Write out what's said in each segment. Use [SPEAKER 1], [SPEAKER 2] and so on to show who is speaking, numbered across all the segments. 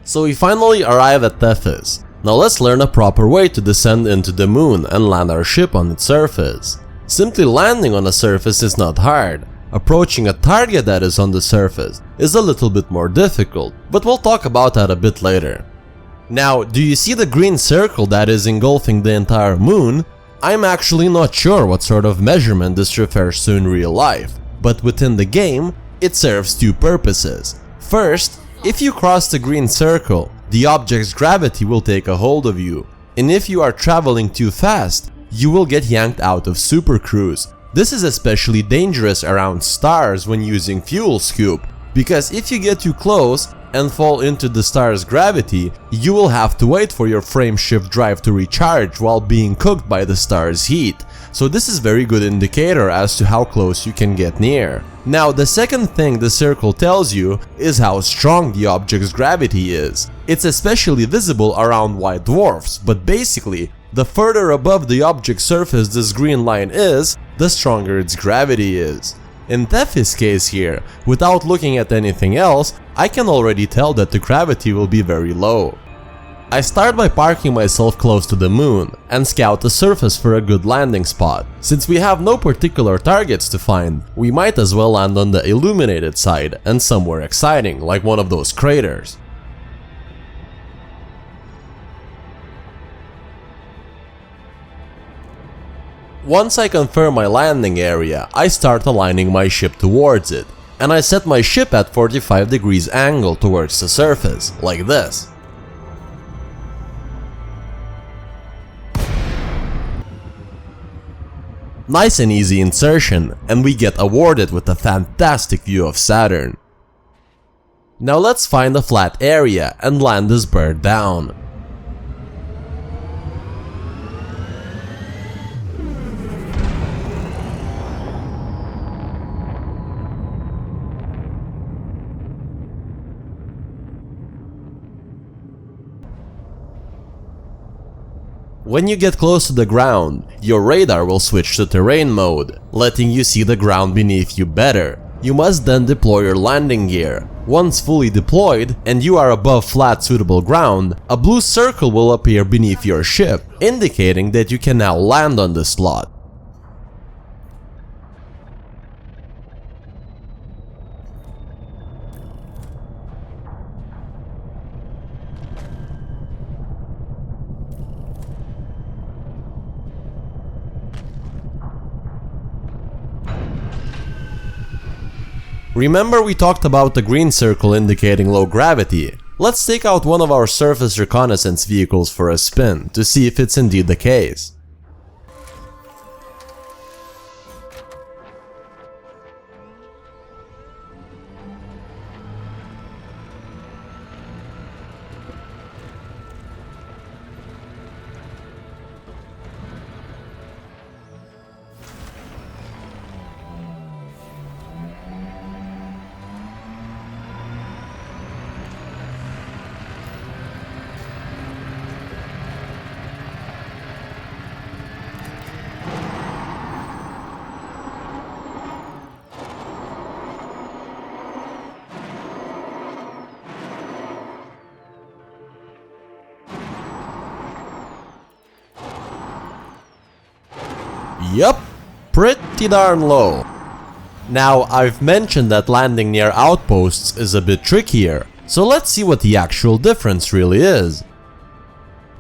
[SPEAKER 1] So we finally arrive at Tethys. Now let's learn a proper way to descend into the moon and land our ship on its surface. Simply landing on a surface is not hard. Approaching a target that is on the surface is a little bit more difficult, but we'll talk about that a bit later. Now, do you see the green circle that is engulfing the entire moon? I'm actually not sure what sort of measurement this refers to in real life, but within the game, it serves two purposes. First, if you cross the green circle, the object's gravity will take a hold of you, and if you are traveling too fast, you will get yanked out of supercruise. This is especially dangerous around stars when using fuel scoop, because if you get too close and fall into the star's gravity, you will have to wait for your frameshift drive to recharge while being cooked by the star's heat. So this is a very good indicator as to how close you can get near. Now, the second thing the circle tells you is how strong the object's gravity is. It's especially visible around white dwarfs, but basically, the further above the object's surface this green line is, the stronger its gravity is. In Tethys' case here, without looking at anything else, I can already tell that the gravity will be very low. I start by parking myself close to the moon and scout the surface for a good landing spot. Since we have no particular targets to find, we might as well land on the illuminated side and somewhere exciting, like one of those craters. Once I confirm my landing area, I start aligning my ship towards it, and I set my ship at 45 degrees angle towards the surface, like this. Nice and easy insertion, and we get awarded with a fantastic view of Saturn. Now let's find a flat area and land this bird down. When you get close to the ground, your radar will switch to terrain mode, letting you see the ground beneath you better. You must then deploy your landing gear. Once fully deployed and you are above flat suitable ground, a blue circle will appear beneath your ship, indicating that you can now land on the slot. Remember we talked about the green circle indicating low gravity? Let's take out one of our surface reconnaissance vehicles for a spin to see if it's indeed the case. Yup, pretty darn low. Now, I've mentioned that landing near outposts is a bit trickier, so let's see what the actual difference really is.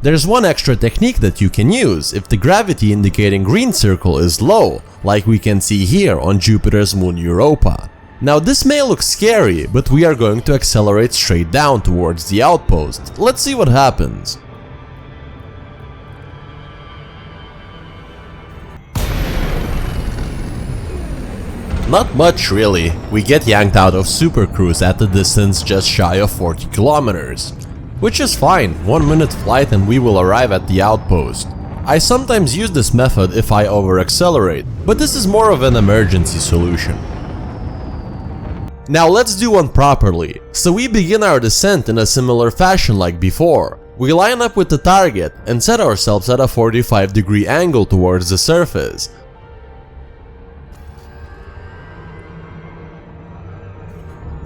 [SPEAKER 1] There's one extra technique that you can use if the gravity indicating green circle is low, like we can see here on Jupiter's moon Europa. Now this may look scary, but we are going to accelerate straight down towards the outpost. Let's see what happens. Not much really, we get yanked out of supercruise at a distance just shy of 40 kilometers. Which is fine, 1 minute flight and we will arrive at the outpost. I sometimes use this method if I over-accelerate, but this is more of an emergency solution. Now let's do one properly. So we begin our descent in a similar fashion like before. We line up with the target and set ourselves at a 45-degree angle towards the surface.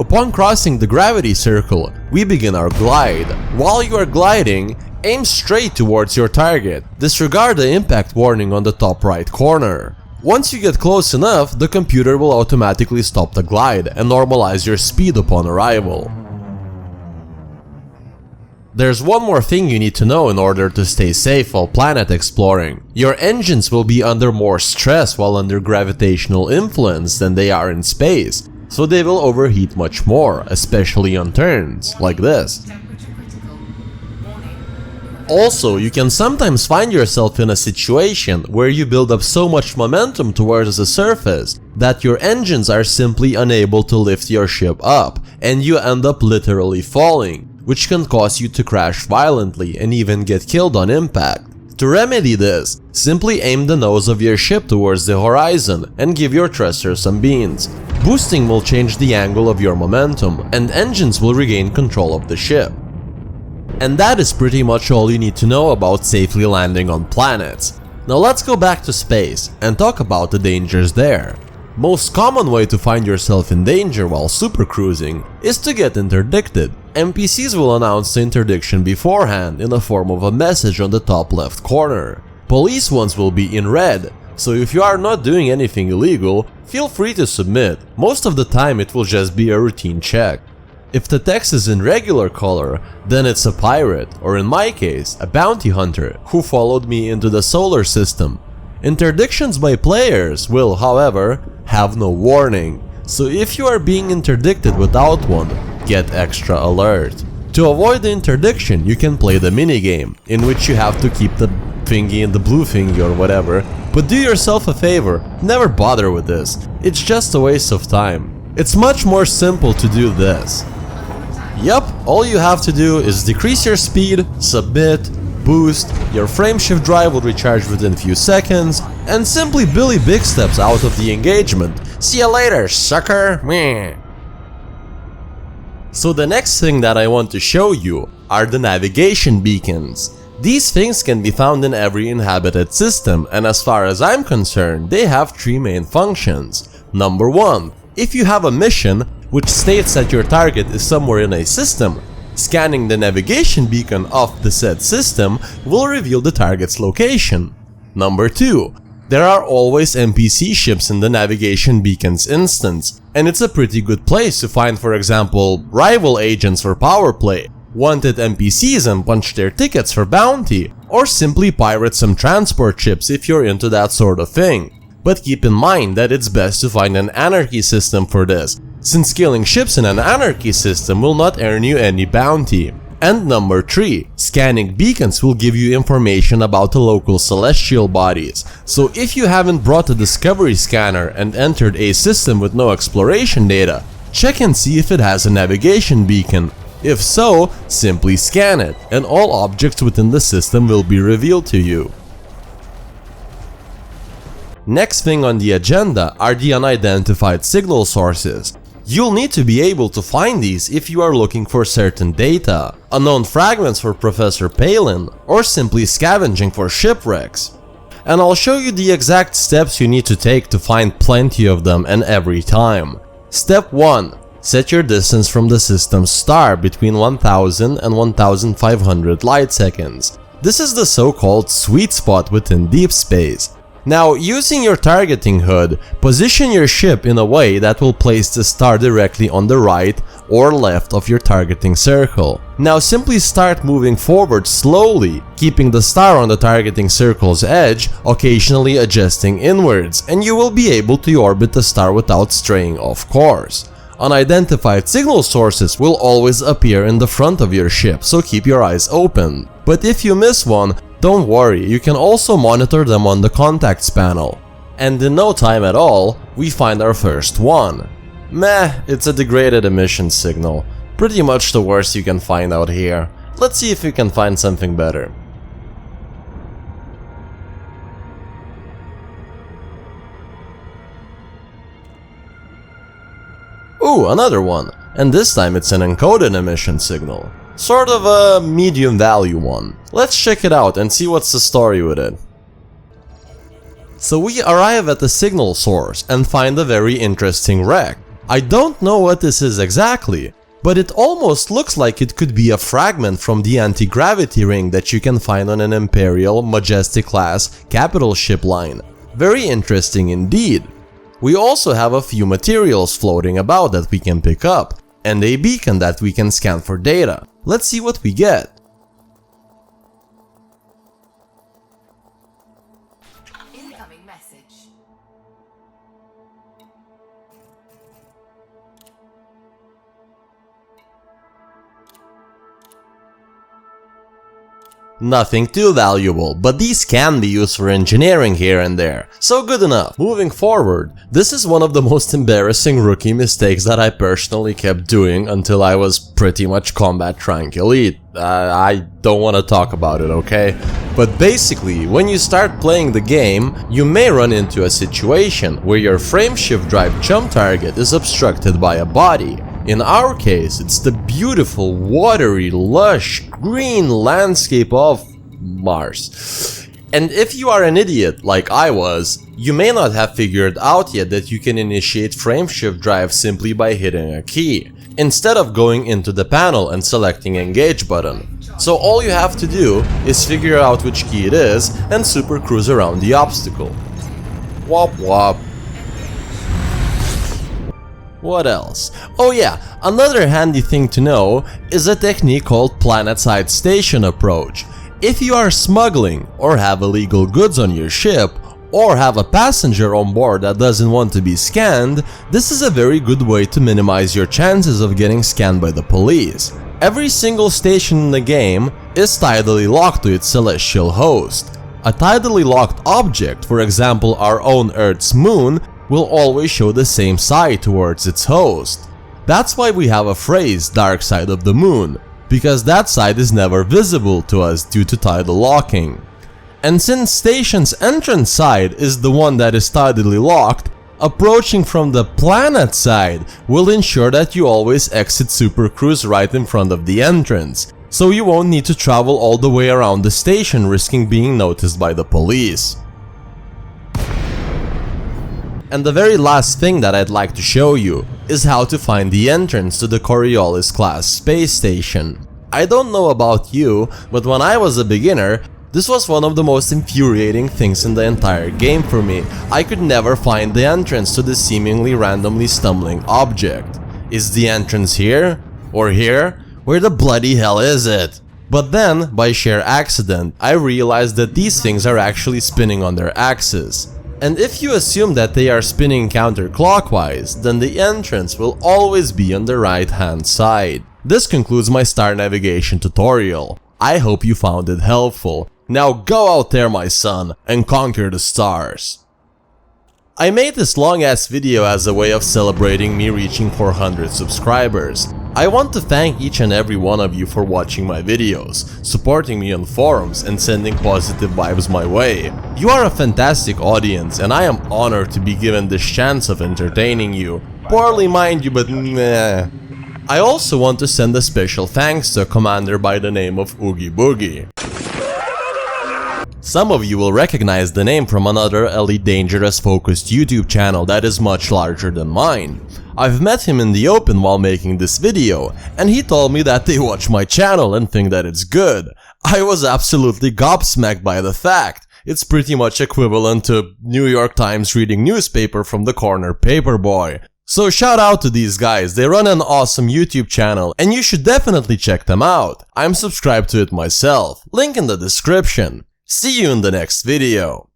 [SPEAKER 1] Upon crossing the gravity circle, we begin our glide. While you are gliding, aim straight towards your target. Disregard the impact warning on the top right corner. Once you get close enough, the computer will automatically stop the glide and normalize your speed upon arrival. There's one more thing you need to know in order to stay safe while planet exploring. Your engines will be under more stress while under gravitational influence than they are in space, so they will overheat much more, especially on turns, like this. Also, you can sometimes find yourself in a situation where you build up so much momentum towards the surface that your engines are simply unable to lift your ship up, and you end up literally falling, which can cause you to crash violently and even get killed on impact. To remedy this, simply aim the nose of your ship towards the horizon and give your thruster some beans. Boosting will change the angle of your momentum, and engines will regain control of the ship. And that is pretty much all you need to know about safely landing on planets. Now let's go back to space and talk about the dangers there. Most common way to find yourself in danger while supercruising is to get interdicted. NPCs will announce the interdiction beforehand in the form of a message on the top left corner. Police ones will be in red, so if you are not doing anything illegal, feel free to submit. Most of the time it will just be a routine check. If the text is in regular color, then it's a pirate, or in my case, a bounty hunter who followed me into the solar system. Interdictions by players will, however, have no warning, so if you are being interdicted without one, get extra alert. To avoid the interdiction, you can play the minigame, in which you have to keep the thingy in the blue thingy or whatever, but do yourself a favor, never bother with this, it's just a waste of time. It's much more simple to do this. Yup, all you have to do is decrease your speed, submit, boost, your frameshift drive will recharge within a few seconds, and simply Billy Big Steps out of the engagement. See you later, sucker! Meh. So the next thing that I want to show you are the navigation beacons. These things can be found in every inhabited system, and as far as I'm concerned, they have three main functions. Number 1. If you have a mission which states that your target is somewhere in a system, scanning the navigation beacon of the said system will reveal the target's location. Number 2. There are always NPC ships in the navigation beacon's instance, and it's a pretty good place to find, for example, rival agents for power play, wanted NPCs and punch their tickets for bounty, or simply pirate some transport ships if you're into that sort of thing. But keep in mind that it's best to find an anarchy system for this, since killing ships in an anarchy system will not earn you any bounty. And number 3, scanning beacons will give you information about the local celestial bodies, so if you haven't brought a discovery scanner and entered a system with no exploration data, check and see if it has a navigation beacon. If so, simply scan it, and all objects within the system will be revealed to you. Next thing on the agenda are the unidentified signal sources. You'll need to be able to find these if you are looking for certain data, unknown fragments for Professor Palin, or simply scavenging for shipwrecks. And I'll show you the exact steps you need to take to find plenty of them and every time. Step 1. Set your distance from the system's star between 1000 and 1500 light seconds. This is the so-called sweet spot within deep space. Now, using your targeting HUD, position your ship in a way that will place the star directly on the right or left of your targeting circle. Now simply start moving forward slowly, keeping the star on the targeting circle's edge, occasionally adjusting inwards, and you will be able to orbit the star without straying off course. Unidentified signal sources will always appear in the front of your ship, so keep your eyes open. But if you miss one, don't worry, you can also monitor them on the contacts panel. And in no time at all, we find our first one. Meh, it's a degraded emission signal. Pretty much the worst you can find out here. Let's see if we can find something better. Ooh, another one. And this time it's an encoded emission signal. Sort of a medium value one. Let's check it out and see what's the story with it. So we arrive at the signal source and find a very interesting wreck. I don't know what this is exactly, but it almost looks like it could be a fragment from the anti-gravity ring that you can find on an Imperial Majestic class capital ship line. Very interesting indeed. We also have a few materials floating about that we can pick up, and a beacon that we can scan for data. Let's see what we get.
[SPEAKER 2] Incoming message.
[SPEAKER 1] Nothing too valuable, but these can be used for engineering here and there, so good enough. Moving forward, this is one of the most embarrassing rookie mistakes that I personally kept doing until I was pretty much combat rank elite. I don't want to talk about it, okay? But basically, when you start playing the game, you may run into a situation where your frameshift drive jump target is obstructed by a body. In our case, it's the beautiful, watery, lush, green landscape of Mars. And if you are an idiot, like I was, you may not have figured out yet that you can initiate frameshift drive simply by hitting a key, instead of going into the panel and selecting engage button. So all you have to do is figure out which key it is and super cruise around the obstacle. Wop wop. What else? Oh yeah, another handy thing to know is a technique called planet-side station approach. If you are smuggling or have illegal goods on your ship, or have a passenger on board that doesn't want to be scanned, this is a very good way to minimize your chances of getting scanned by the police. Every single station in the game is tidally locked to its celestial host. A tidally locked object, for example our own Earth's moon, will always show the same side towards its host. That's why we have a phrase, dark side of the moon, because that side is never visible to us due to tidal locking. And since station's entrance side is the one that is tidally locked, approaching from the planet side will ensure that you always exit Super Cruise right in front of the entrance, so you won't need to travel all the way around the station risking being noticed by the police. And the very last thing that I'd like to show you is how to find the entrance to the Kornelius class space station. I don't know about you, but when I was a beginner, this was one of the most infuriating things in the entire game for me. I could never find the entrance to the seemingly randomly stumbling object. Is the entrance here? Or here? Where the bloody hell is it? But then, by sheer accident, I realized that these things are actually spinning on their axis. And if you assume that they are spinning counterclockwise, then the entrance will always be on the right hand side. This concludes my star navigation tutorial. I hope you found it helpful. Now go out there, my son, and conquer the stars. I made this long ass video as a way of celebrating me reaching 400 subscribers. I want to thank each and every one of you for watching my videos, supporting me on forums and sending positive vibes my way. You are a fantastic audience and I am honored to be given this chance of entertaining you. Poorly mind you, but meh. I also want to send a special thanks to a commander by the name of Oogie Boogie. Some of you will recognize the name from another Elite Dangerous focused YouTube channel that is much larger than mine. I've met him in the open while making this video, and he told me that they watch my channel and think that it's good. I was absolutely gobsmacked by the fact. It's pretty much equivalent to New York Times reading newspaper from the corner paperboy. So shout out to these guys, they run an awesome YouTube channel and you should definitely check them out. I'm subscribed to it myself, link in the description. See you in the next video.